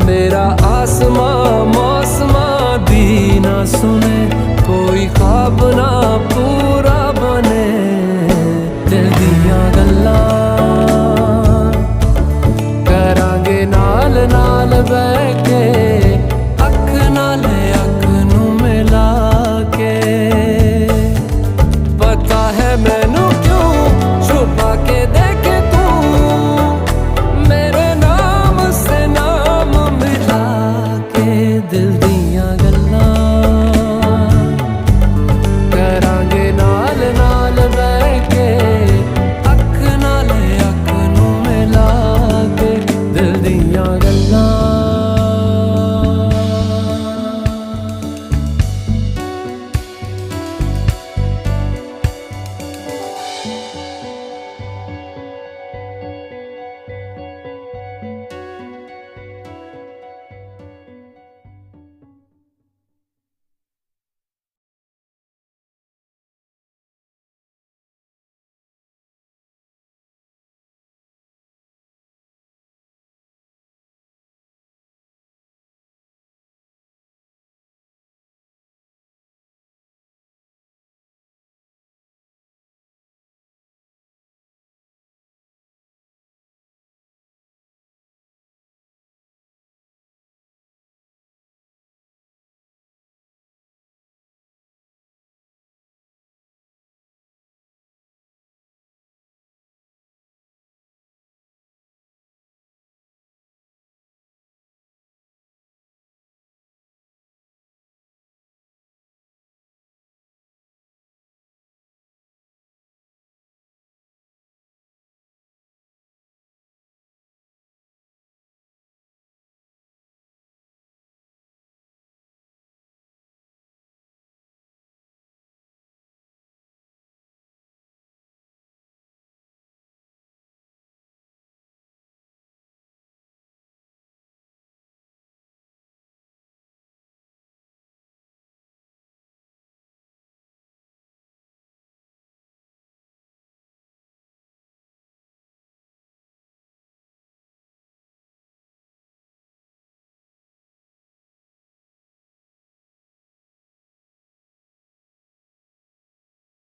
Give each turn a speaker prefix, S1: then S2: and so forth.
S1: मेरा आसमां मौसमां दी ना सुने, कोई ख्वाब ना पूरा बने। दिल दियां गल्लां करांगे नाल नाल बैठ के, अख नाल अख नू मिला के। पता है मैनू क्यों छुपा के देखे तू, मेरे नाम से नाम मिला के। दिल दियां गल्लां करांगे नाल नाल बैठ के, अख नाल अख नू मिला के। दिल दियां गल्लां